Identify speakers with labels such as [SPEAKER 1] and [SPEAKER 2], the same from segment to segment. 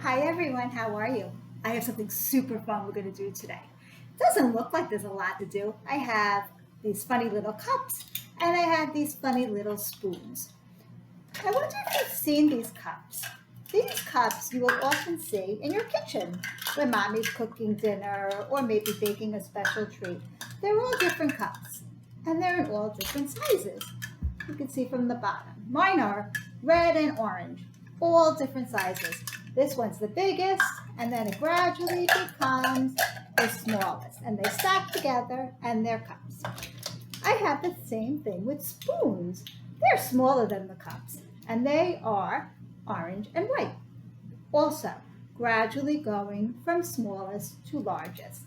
[SPEAKER 1] Hi everyone, how are you? I have something super fun we're going to do today. It doesn't look like there's a lot to do. I have these funny little cups and I have these funny little spoons. I wonder if you've seen these cups. These cups you will often see in your kitchen when mommy's cooking dinner or maybe baking a special treat. They're all different cups and they're in all different sizes. You can see from the bottom. Mine are red and orange, all different sizes. This one's the biggest, and then it gradually becomes the smallest. And they stack together, and they're cups. I have the same thing with spoons. They're smaller than the cups, and they are orange and white. Also, gradually going from smallest to largest.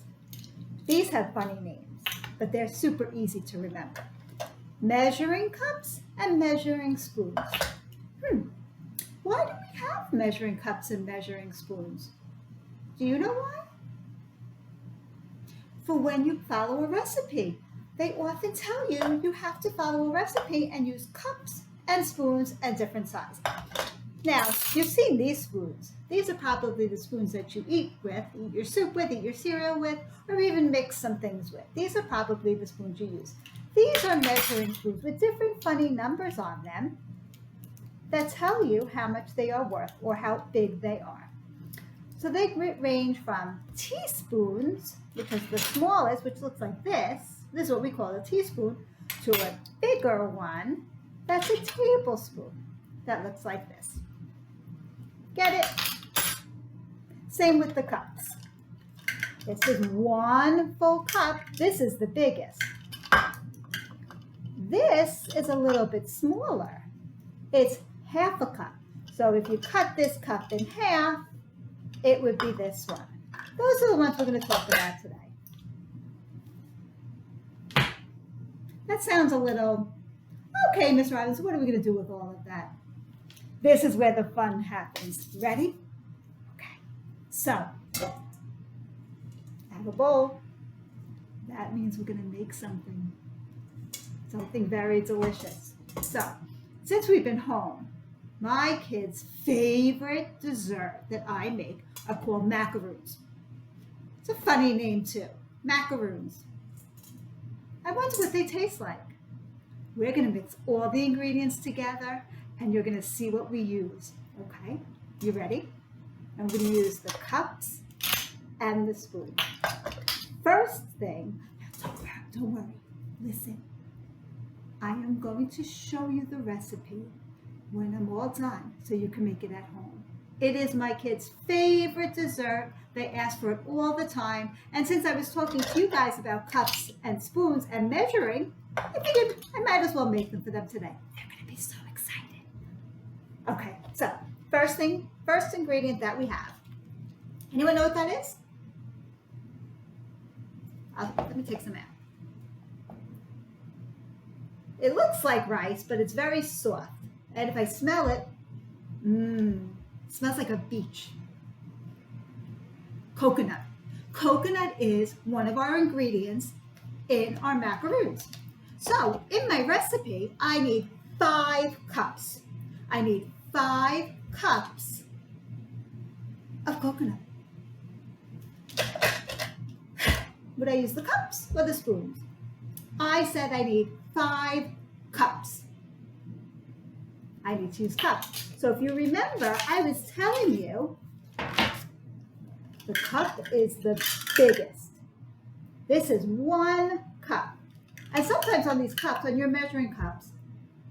[SPEAKER 1] These have funny names, but they're super easy to remember. Measuring cups and measuring spoons. Why do we have measuring cups and measuring spoons? Do you know why? For when you follow a recipe. They often tell you you have to follow a recipe and use cups and spoons and different sizes. Now, you've seen these spoons. These are probably the spoons that you eat with, eat your soup with, eat your cereal with, or even mix some things with. These are probably the spoons you use. These are measuring spoons with different funny numbers on them that tell you how much they are worth or how big they are. So they range from teaspoons, which is the smallest, which looks like this is what we call a teaspoon, to a bigger one, that's a tablespoon, that looks like this. Get it? Same with the cups. This is one full cup. This is the biggest. This is a little bit smaller. It's half a cup. So if you cut this cup in half, it would be this one. Those are the ones we're going to talk about today. That sounds a little, okay, Miss Robinson, what are we going to do with all of that? This is where the fun happens. Ready? Okay. So, have a bowl. That means we're going to make something very delicious. So, since we've been home, my kids' favorite dessert that I make are called macaroons. It's a funny name too, macaroons. I wonder what they taste like. We're going to mix all the ingredients together and you're going to see what we use. Okay, you ready? I'm going to use the cups and the spoon. First thing, don't worry, listen. I am going to show you the recipe when I'm all done so you can make it at home. It is my kids' favorite dessert. They ask for it all the time. And since I was talking to you guys about cups and spoons and measuring, I figured I might as well make them for them today. They're going to be so excited. Okay, so first ingredient that we have. Anyone know what that is? Let me take some out. It looks like rice, but it's very soft. And if I smell it, it smells like a beach. Coconut. Coconut is one of our ingredients in our macaroons. So in my recipe, I need 5 cups. I need 5 cups of coconut. Would I use the cups or the spoons? I said I need 5 cups. I need to use cups. So if you remember, I was telling you the cup is the biggest. This is 1 cup. And sometimes on these cups, on your measuring cups,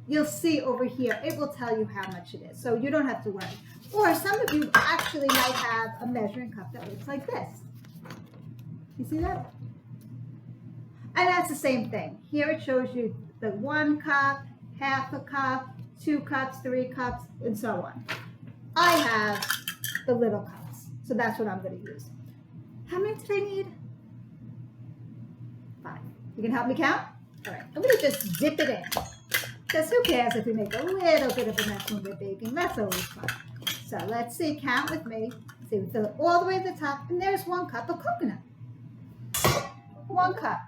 [SPEAKER 1] you'll see over here, it will tell you how much it is. So you don't have to worry. Or some of you actually might have a measuring cup that looks like this. You see that? And that's the same thing. Here it shows you the 1 cup, half a cup, 2 cups, 3 cups, and so on. I have the little cups, so that's what I'm going to use. How many do I need? 5. You can help me count? All right, I'm going to just dip it in. Because who cares if we make a little bit of a mess when we're baking? That's always fun. So let's see, count with me. See, we fill it all the way to the top, and there's 1 cup of coconut. 1 cup.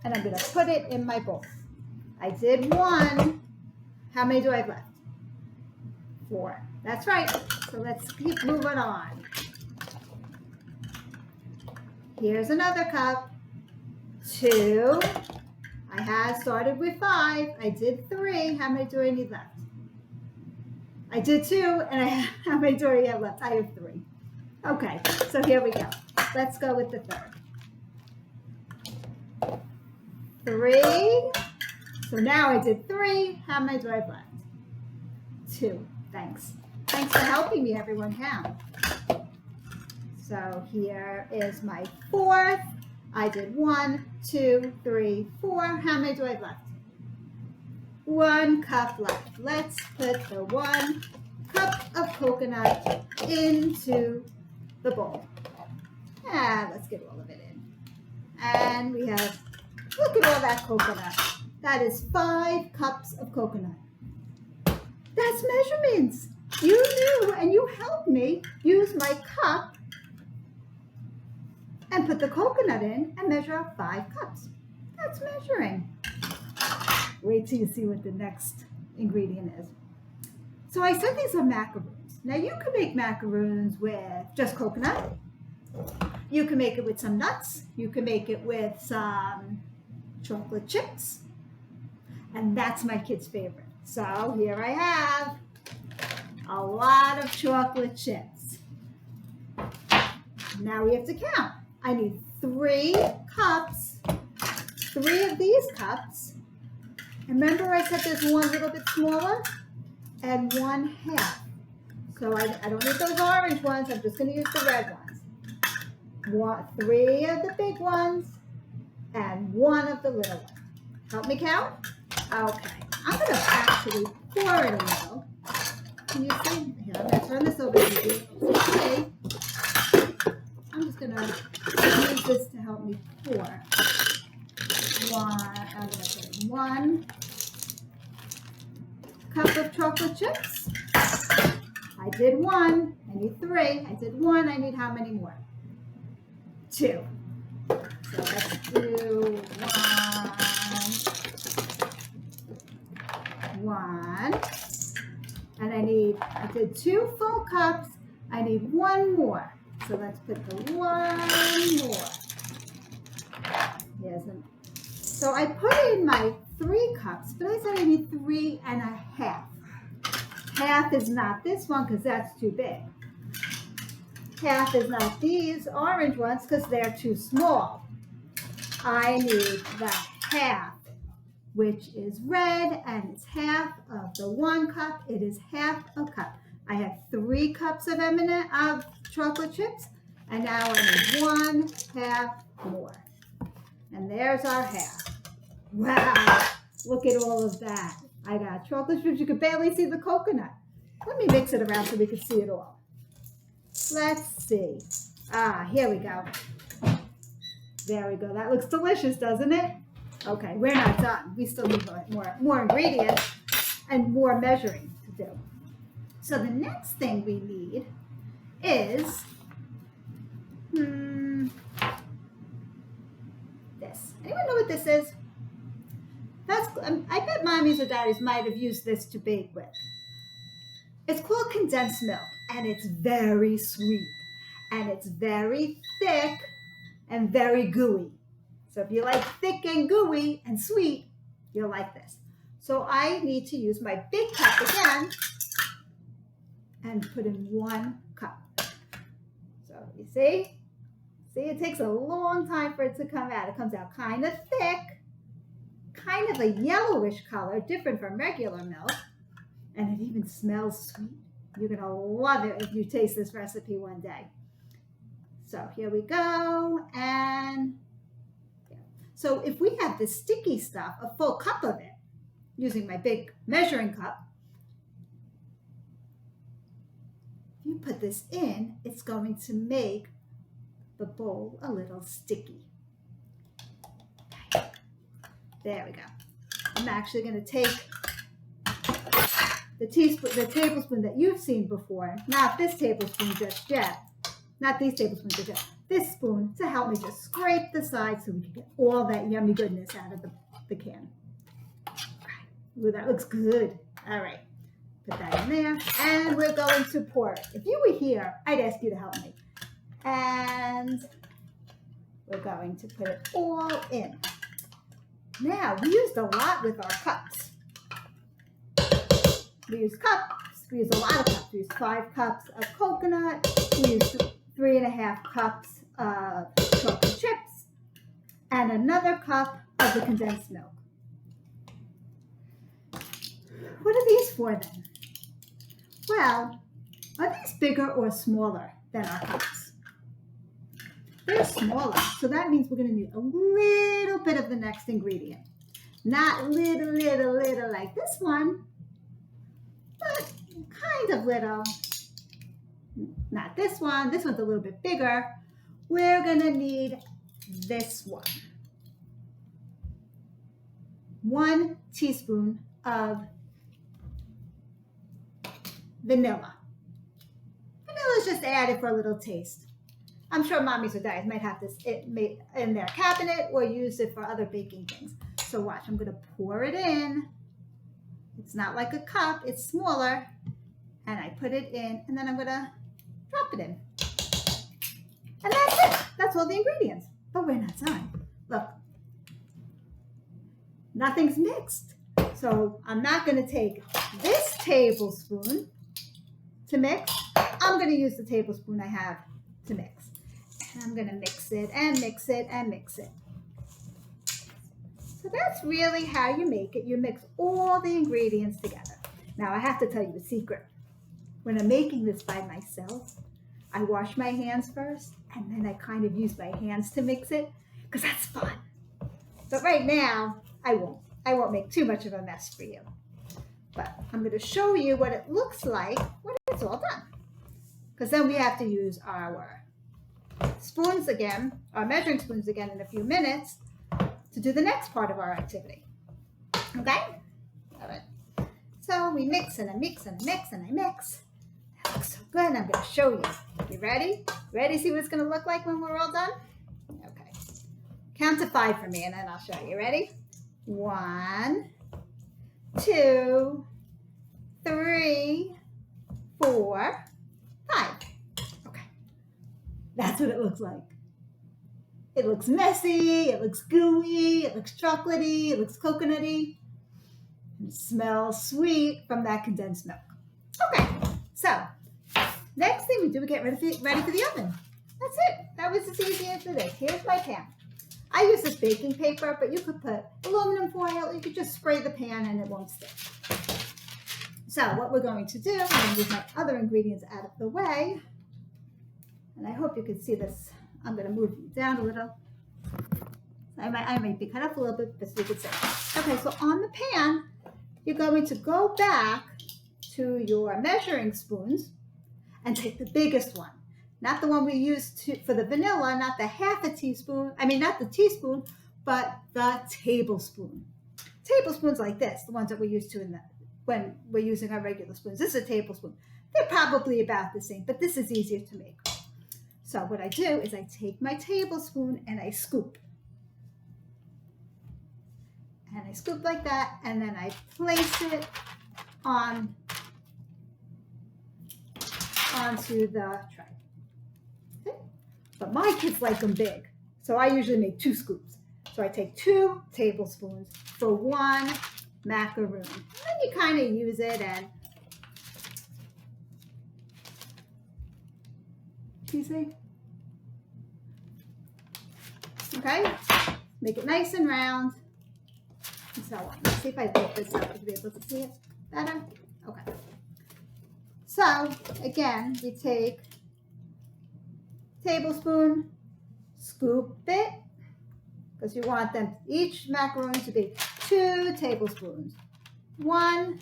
[SPEAKER 1] And I'm going to put it in my bowl. I did 1. How many do I have left? 4. That's right. So let's keep moving on. Here's another cup. 2. I had started with 5. I did 3. How many do I need left? I did 2, and how many do I have left? I have 3. Okay, so here we go. Let's go with the third. 3. So now I did 3. How many do I have left? 2. Thanks. Thanks for helping me, everyone, count. So here is my 4th. I did 1, 2, 3, 4. How many do I have left? 1 cup left. Let's put the 1 cup of coconut into the bowl. And let's get all of it in. And we have, look at all that coconut. That is 5 cups of coconut. That's measurements. You knew and you helped me use my cup and put the coconut in and measure out 5 cups. That's measuring. Wait till you see what the next ingredient is. So I said these are macaroons. Now you can make macaroons with just coconut. You can make it with some nuts. You can make it with some chocolate chips. And that's my kid's favorite. So here I have a lot of chocolate chips. Now we have to count. I need 3 cups, 3 of these cups. And remember I said there's one little bit smaller and 1/2. So I don't need those orange ones. I'm just going to use the red ones. 3 of the big ones and 1 of the little ones. Help me count? Okay. I'm going to actually pour it a little. Can you see? Here, I'm going to turn this over to you. Okay. I'm just going to use this to help me pour. I'm going to put 1 cup of chocolate chips. I did 1. I need 3. I did 1. I need how many more? 2. So let's do 1. And I did 2 full cups. I need 1 more. So let's put the 1 more. So I put in my 3 cups, but I said I need 3 1/2. Half is not this one because that's too big. Half is not these orange ones because they're too small. I need the half, which is red, and it's half of the 1 cup. It is half a cup. I have 3 cups of of chocolate chips, and now I need 1/2 more. And there's our half. Wow, look at all of that. I got chocolate chips. You could barely see the coconut. Let me mix it around so we can see it all. Let's see. Here we go. There we go. That looks delicious, doesn't it? Okay, we're not done. We still need more ingredients and more measuring to do. So the next thing we need is this. Anyone know what this is? I bet mommies or daddies might have used this to bake with. It's called condensed milk, and it's very sweet, and it's very thick and very gooey. So if you like thick and gooey and sweet, you'll like this. So I need to use my big cup again and put in 1 cup. So you see, it takes a long time for it to come out. It comes out kind of thick, kind of a yellowish color, different from regular milk, and it even smells sweet. You're gonna love it if you taste this recipe one day. So here we go, and so if we have the sticky stuff, a full cup of it, using my big measuring cup, if you put this in, it's going to make the bowl a little sticky. Okay. There we go. I'm actually going to take the tablespoon that you've seen before, not this tablespoon just yet, not these tablespoons just yet, this spoon to help me just scrape the sides so we can get all that yummy goodness out of the can. Ooh, that looks good. All right, put that in there, and we're going to pour it. If you were here, I'd ask you to help me. And we're going to put it all in. Now, we used a lot with our cups. We used cups, we used a lot of cups. We used 5 cups of coconut, we used 3.5 cups of chocolate chips, and another cup of the condensed milk. What are these for then? Well, are these bigger or smaller than our cups? They're smaller, so that means we're going to need a little bit of the next ingredient. Not little like this one, but kind of little. Not this one. This one's a little bit bigger. We're going to need this one. 1 teaspoon of vanilla. Vanilla is just added for a little taste. I'm sure mommies or daddies might have this in their cabinet or use it for other baking things. So watch, I'm going to pour it in. It's not like a cup, it's smaller. And I put it in, and then I'm going to drop it in. And that's it. That's all the ingredients. But we're not done. Look, nothing's mixed. So I'm not going to take this tablespoon to mix. I'm going to use the tablespoon I have to mix. And I'm going to mix it and mix it and mix it. So that's really how you make it. You mix all the ingredients together. Now I have to tell you a secret. When I'm making this by myself, I wash my hands first and then I kind of use my hands to mix it because that's fun. But right now, I won't make too much of a mess for you. But I'm going to show you what it looks like when it's all done. Because then we have to use our spoons again, our measuring spoons again in a few minutes to do the next part of our activity. Okay? All right. So we mix and I mix and I mix and I mix. That looks so good. I'm going to show you. You ready? Ready to see what it's going to look like when we're all done? Okay. Count to 5 for me and then I'll show you. Ready? 1, 2, 3, 4, 5. Okay. That's what it looks like. It looks messy, it looks gooey, it looks chocolatey, it looks coconutty. It smells sweet from that condensed milk. Okay, so next thing we do, we get ready for the oven. That's it. That was as easy as it is. Here's my pan. I use this baking paper, but you could put aluminum foil. You could just spray the pan and it won't stick. So what we're going to do, I'm going to move my other ingredients out of the way. And I hope you can see this. I'm going to move you down a little. I might be cut off a little bit, but so you can see. Okay, so on the pan, you're going to go back to your measuring spoons and take the biggest one. Not the one we used for the vanilla, not the half a teaspoon. I mean, not the teaspoon, but the tablespoon. Tablespoons like this, the ones that we're used to when we're using our regular spoons. This is a tablespoon. They're probably about the same, but this is easier to make. So what I do is I take my tablespoon and I scoop. And I scoop like that, and then I place it onto the tray. Okay? But my kids like them big, so I usually make 2 scoops. So I take 2 tablespoons for 1 macaroon. And then you kind of use it and, you see? Okay, make it nice and round. And so on. Let's see if I lift this up to be able to see it better. Okay. So again, we take tablespoon, scoop it, because you want them each macaroon to be 2 tablespoons. 1,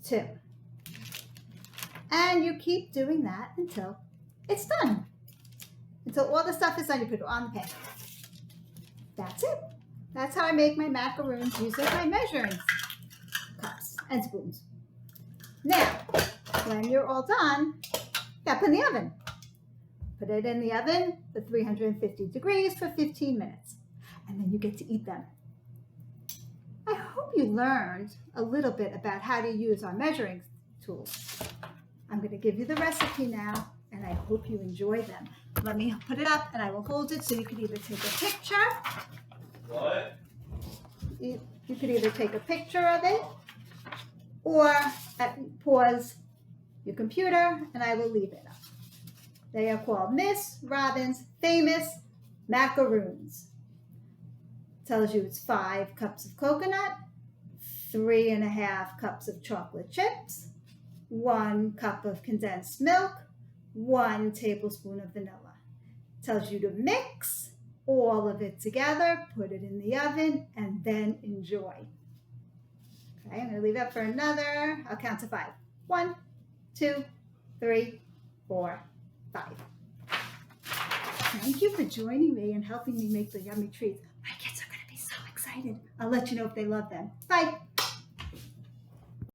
[SPEAKER 1] 2. And you keep doing that until it's done. Until all the stuff is done, you put it on the pan. That's it. That's how I make my macaroons using my measuring cups and spoons. Now, when you're all done, you got to put in the oven. Put it in the oven for 350 degrees for 15 minutes. And then you get to eat them. I hope you learned a little bit about how to use our measuring tools. I'm going to give you the recipe now, and I hope you enjoy them. let me put it up and I will hold it so you could either take a picture.
[SPEAKER 2] What?
[SPEAKER 1] You could either take a picture of it or pause your computer and I will leave it up. They are called Miss Robin's Famous Macaroons. Tells you it's 5 cups of coconut, 3.5 cups of chocolate chips, 1 cup of condensed milk, 1 tablespoon of vanilla. Tells you to mix all of it together, put it in the oven, and then enjoy. Okay, I'm going to leave it for another, I'll count to 5. 1, 2, 3, 4, 5. Thank you for joining me and helping me make the yummy treats. My kids are going to be so excited. I'll let you know if they love them. Bye.